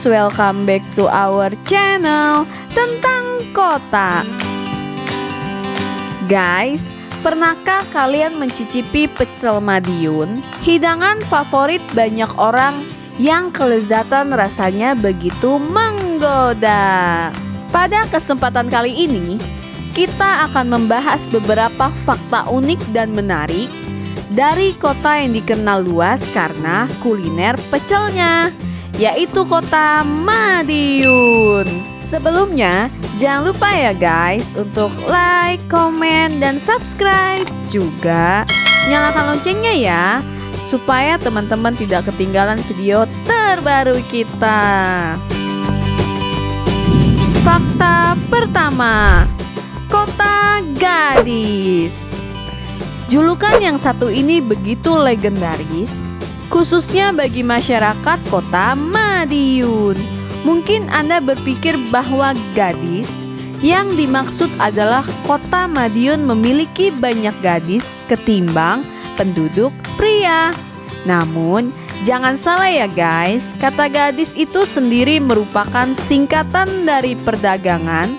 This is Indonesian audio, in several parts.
welcome back to our channel tentang kota. Guys, pernahkah kalian mencicipi pecel Madiun? Hidangan favorit banyak orang yang kelezatan rasanya begitu menggoda. Pada kesempatan kali ini, kita akan membahas beberapa fakta unik dan menarik dari kota yang dikenal luas karena kuliner pecelnya, yaitu kota Madiun. Sebelumnya, jangan lupa ya guys untuk like, komen, dan subscribe. Juga nyalakan loncengnya ya, supaya teman-teman tidak ketinggalan video terbaru kita. Fakta pertama, Kota Gadis. Julukan yang satu ini begitu legendaris, khususnya bagi masyarakat kota Madiun. Mungkin Anda berpikir bahwa gadis yang dimaksud adalah kota Madiun memiliki banyak gadis ketimbang penduduk pria. Namun, jangan salah ya guys, kata gadis itu sendiri merupakan singkatan dari perdagangan,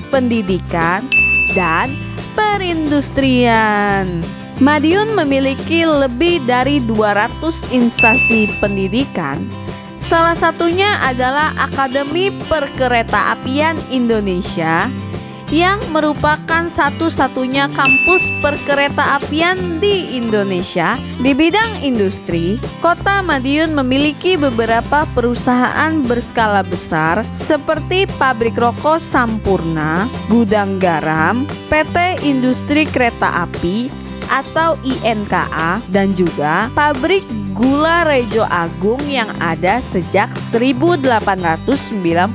pendidikan, dan perindustrian. Madiun memiliki lebih dari 200 instansi pendidikan. Salah satunya adalah Akademi Perkeretaapian Indonesia yang merupakan satu-satunya kampus perkeretaapian di Indonesia. Di bidang industri, Kota Madiun memiliki beberapa perusahaan berskala besar seperti pabrik rokok Sampurna, gudang garam, PT Industri Kereta Api atau INKA, dan juga pabrik gula Rejo Agung yang ada sejak 1894.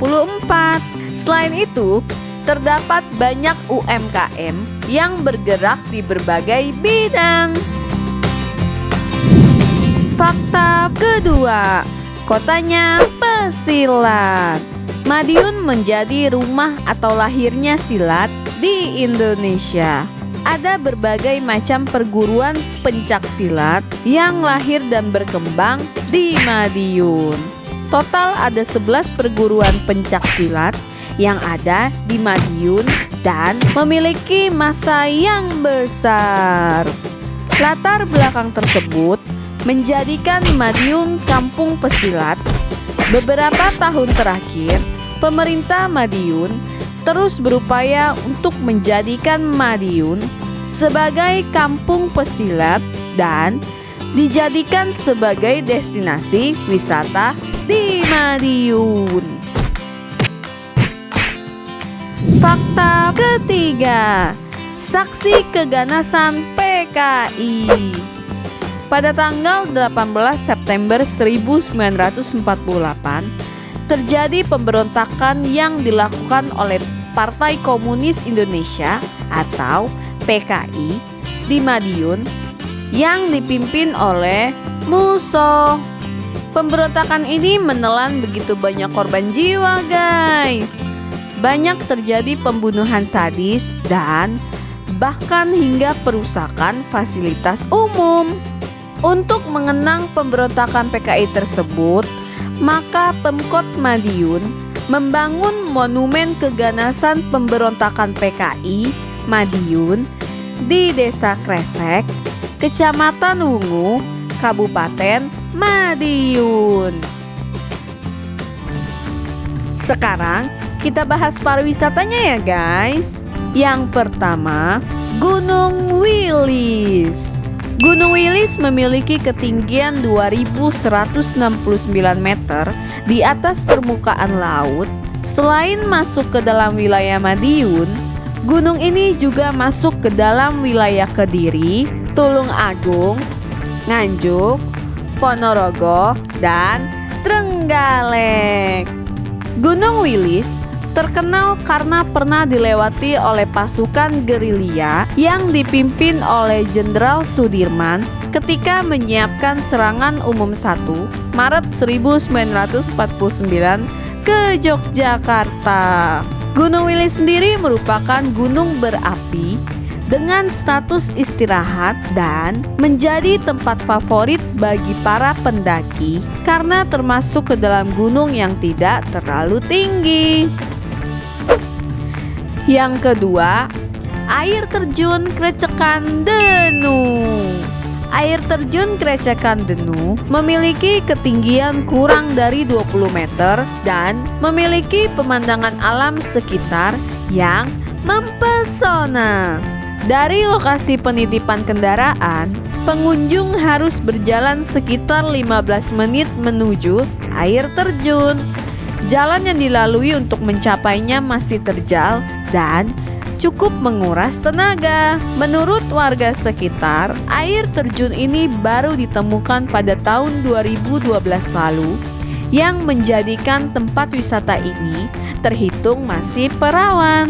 Selain itu, terdapat banyak UMKM yang bergerak di berbagai bidang. Fakta kedua, kotanya pesilat. Madiun menjadi rumah atau lahirnya silat di Indonesia. Ada berbagai macam perguruan pencak silat yang lahir dan berkembang di Madiun. Total ada 11 perguruan pencak silat yang ada di Madiun dan memiliki massa yang besar. Latar belakang tersebut menjadikan Madiun kampung pesilat. Beberapa tahun terakhir, pemerintah Madiun terus berupaya untuk menjadikan Madiun sebagai kampung pesilat dan dijadikan sebagai destinasi wisata di Madiun. Fakta ketiga, saksi keganasan PKI. Pada tanggal 18 September 1948, terjadi pemberontakan yang dilakukan oleh Partai Komunis Indonesia atau PKI di Madiun yang dipimpin oleh Musso. Pemberontakan ini menelan begitu banyak korban jiwa guys. Banyak terjadi pembunuhan sadis dan bahkan hingga perusakan fasilitas umum. Untuk mengenang pemberontakan PKI tersebut, maka Pemkot Madiun membangun monumen keganasan pemberontakan PKI Madiun di Desa Kresek, Kecamatan Wungu, Kabupaten Madiun. Sekarang kita bahas pariwisatanya ya guys. Yang pertama, Gunung Wilis. Gunung Wilis memiliki ketinggian 2169 meter di atas permukaan laut. Selain masuk ke dalam wilayah Madiun, gunung ini juga masuk ke dalam wilayah Kediri, Tulung Agung, Nganjuk, Ponorogo, dan Trenggalek. Gunung Wilis terkenal karena pernah dilewati oleh pasukan gerilya yang dipimpin oleh Jenderal Sudirman ketika menyiapkan serangan umum 1 Maret 1949 ke Yogyakarta. Gunung Wilis sendiri merupakan gunung berapi dengan status istirahat dan menjadi tempat favorit bagi para pendaki karena termasuk ke dalam gunung yang tidak terlalu tinggi. Yang kedua, air terjun Krecekan Denu. Air terjun Krecekan Denu memiliki ketinggian kurang dari 20 meter dan memiliki pemandangan alam sekitar yang mempesona. Dari lokasi penitipan kendaraan, pengunjung harus berjalan sekitar 15 menit menuju air terjun. Jalan yang dilalui untuk mencapainya masih terjal dan cukup menguras tenaga. Menurut warga sekitar, air terjun ini baru ditemukan pada tahun 2012 lalu, yang menjadikan tempat wisata ini terhitung masih perawan.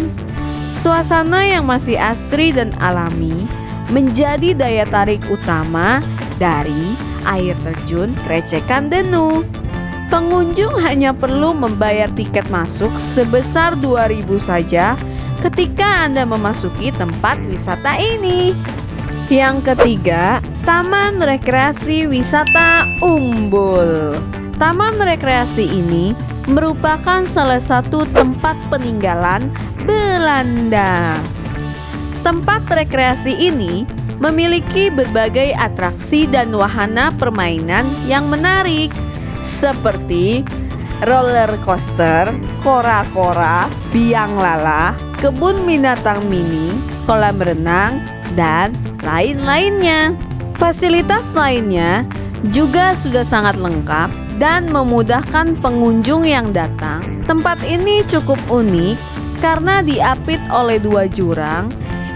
Suasana yang masih asri dan alami menjadi daya tarik utama dari air terjun Krecekan Denu. Pengunjung hanya perlu membayar tiket masuk sebesar 2.000 saja ketika Anda memasuki tempat wisata ini. Yang ketiga, Taman Rekreasi Wisata Umbul. Taman rekreasi ini merupakan salah satu tempat peninggalan Belanda. Tempat rekreasi ini memiliki berbagai atraksi dan wahana permainan yang menarik seperti roller coaster, kora-kora, biang lala, kebun binatang mini, kolam renang, dan lain-lainnya. Fasilitas lainnya juga sudah sangat lengkap dan memudahkan pengunjung yang datang. Tempat ini cukup unik karena diapit oleh 2 jurang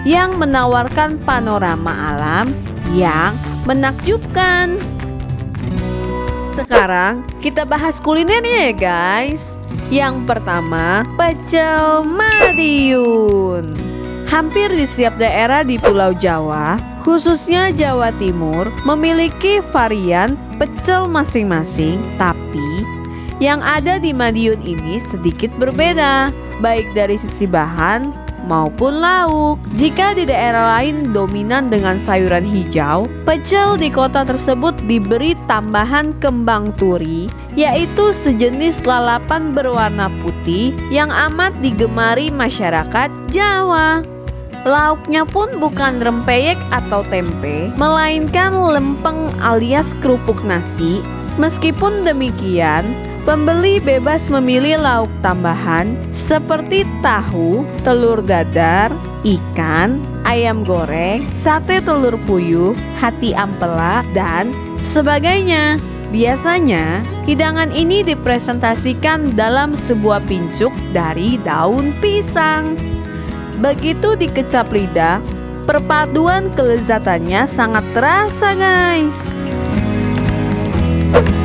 yang menawarkan panorama alam yang menakjubkan. Sekarang kita bahas kulinernya ya guys. Yang pertama, pecel Madiun. Hampir di setiap daerah di Pulau Jawa, khususnya Jawa Timur, memiliki varian pecel masing-masing, tapi yang ada di Madiun ini sedikit berbeda, baik dari sisi bahan maupun lauk. Jika di daerah lain dominan dengan sayuran hijau, pecel di kota tersebut diberi tambahan kembang turi, yaitu sejenis lalapan berwarna putih yang amat digemari masyarakat Jawa. Lauknya pun bukan rempeyek atau tempe, melainkan lempeng alias kerupuk nasi. Meskipun demikian, pembeli bebas memilih lauk tambahan seperti tahu, telur dadar, ikan, ayam goreng, sate telur puyuh, hati ampela, dan sebagainya. Biasanya, hidangan ini dipresentasikan dalam sebuah pincuk dari daun pisang. Begitu dikecap lidah, perpaduan kelezatannya sangat terasa guys.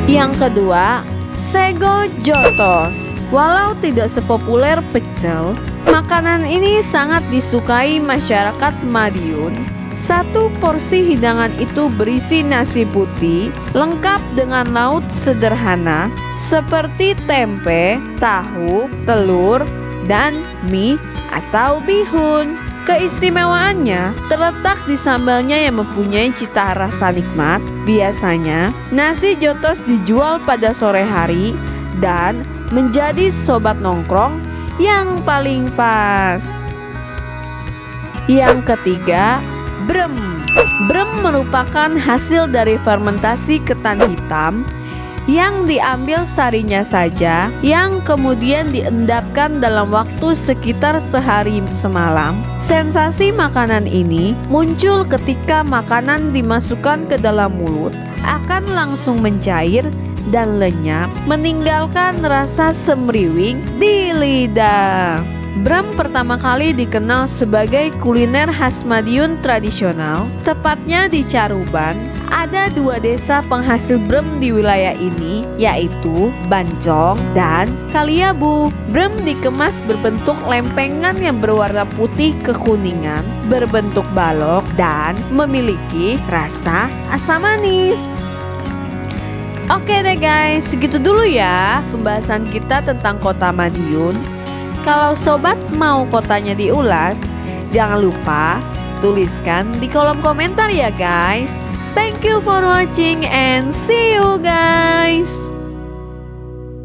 Yang kedua, Sego Jotos. Walau tidak sepopuler pecel, makanan ini sangat disukai masyarakat Madiun. Satu porsi hidangan itu berisi nasi putih, lengkap dengan lauk sederhana seperti tempe, tahu, telur, dan mie atau bihun. Keistimewaannya terletak di sambalnya yang mempunyai cita rasa nikmat. Biasanya, nasi jotos dijual pada sore hari dan menjadi sobat nongkrong yang paling pas. Yang ketiga, brem. Brem merupakan hasil dari fermentasi ketan hitam yang diambil sarinya saja, yang kemudian diendapkan dalam waktu sekitar sehari semalam. Sensasi makanan ini muncul ketika makanan dimasukkan ke dalam mulut, akan langsung mencair dan lenyap, meninggalkan rasa semriwing di lidah. Brem pertama kali dikenal sebagai kuliner khas Madiun tradisional, tepatnya di Caruban. Ada 2 desa penghasil brem di wilayah ini, yaitu Bancong dan Kaliabu. Brem dikemas berbentuk lempengan yang berwarna putih kekuningan, berbentuk balok, dan memiliki rasa asam manis. Oke deh guys, segitu dulu ya pembahasan kita tentang kota Madiun. Kalau sobat mau kotanya diulas, jangan lupa tuliskan di kolom komentar ya guys. Thank you for watching and see you guys.